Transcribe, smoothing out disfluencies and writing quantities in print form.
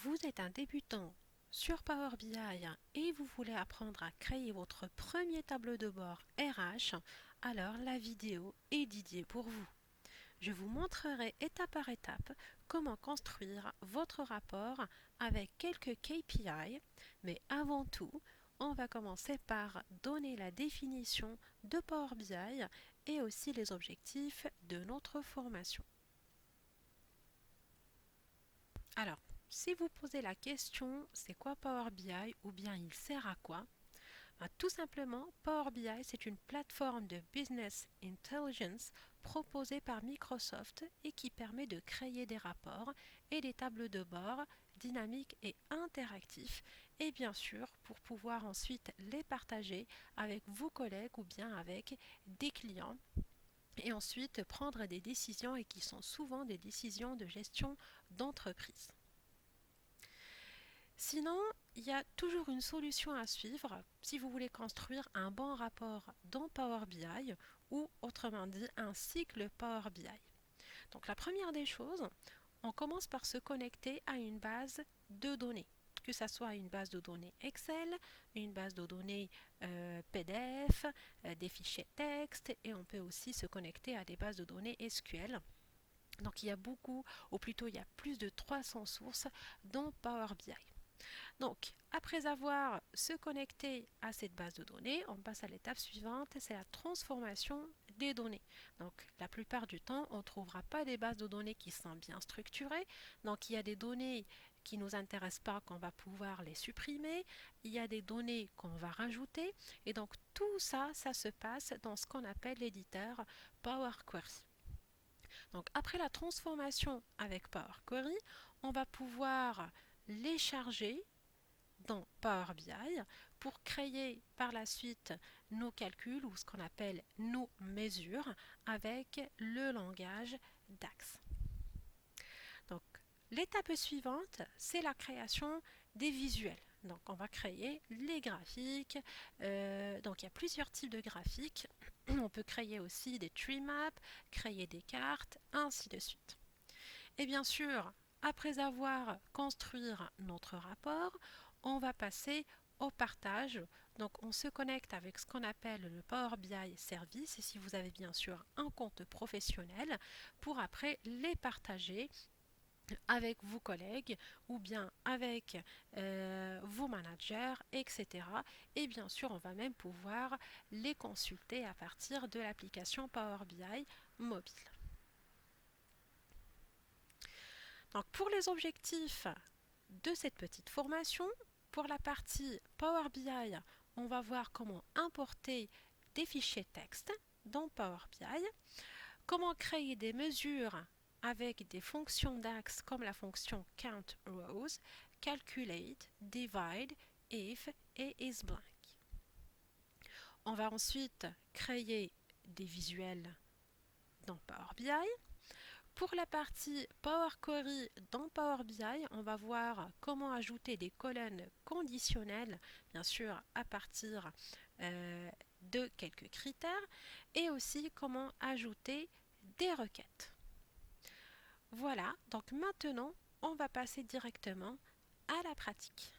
Vous êtes un débutant sur Power BI et vous voulez apprendre à créer votre premier tableau de bord RH, alors la vidéo est dédiée pour vous. Je vous montrerai étape par étape comment construire votre rapport avec quelques KPI, mais avant tout, on va commencer par donner la définition de Power BI et aussi les objectifs de notre formation. Alors, si vous posez la question, c'est quoi Power BI ou bien il sert à quoi? Tout simplement, Power BI, c'est une plateforme de business intelligence proposée par Microsoft et qui permet de créer des rapports et des tableaux de bord dynamiques et interactifs et bien sûr pour pouvoir ensuite les partager avec vos collègues ou bien avec des clients et ensuite prendre des décisions et qui sont souvent des décisions de gestion d'entreprise. Sinon, il y a toujours une solution à suivre si vous voulez construire un bon rapport dans Power BI ou autrement dit un cycle Power BI. Donc la première des choses, on commence par se connecter à une base de données, que ce soit une base de données Excel, une base de données PDF, des fichiers texte et on peut aussi se connecter à des bases de données SQL. Donc il y a beaucoup, ou plutôt il y a plus de 300 sources dans Power BI. Donc, après avoir se connecté à cette base de données, on passe à l'étape suivante, c'est la transformation des données. Donc, la plupart du temps, on ne trouvera pas des bases de données qui sont bien structurées. Donc, il y a des données qui ne nous intéressent pas, qu'on va pouvoir les supprimer. Il y a des données qu'on va rajouter. Et donc, tout ça, ça se passe dans ce qu'on appelle l'éditeur Power Query. Donc, après la transformation avec Power Query, on va pouvoir les charger dans Power BI pour créer par la suite nos calculs ou ce qu'on appelle nos mesures avec le langage DAX. Donc, l'étape suivante, c'est la création des visuels. Donc, on va créer les graphiques. Donc, il y a plusieurs types de graphiques. On peut créer aussi des tree maps, créer des cartes, ainsi de suite. Et bien sûr, après avoir construit notre rapport, on va passer au partage. Donc on se connecte avec ce qu'on appelle le Power BI Service et si vous avez bien sûr un compte professionnel pour après les partager avec vos collègues ou bien avec vos managers, etc. Et bien sûr, on va même pouvoir les consulter à partir de l'application Power BI mobile. Donc pour les objectifs de cette petite formation, pour la partie Power BI, on va voir comment importer des fichiers texte dans Power BI, comment créer des mesures avec des fonctions DAX comme la fonction count rows, calculate, divide, if et isBlank. On va ensuite créer des visuels dans Power BI. Pour la partie Power Query dans Power BI, on va voir comment ajouter des colonnes conditionnelles, bien sûr à partir de quelques critères, et aussi comment ajouter des requêtes. Voilà, donc maintenant on va passer directement à la pratique.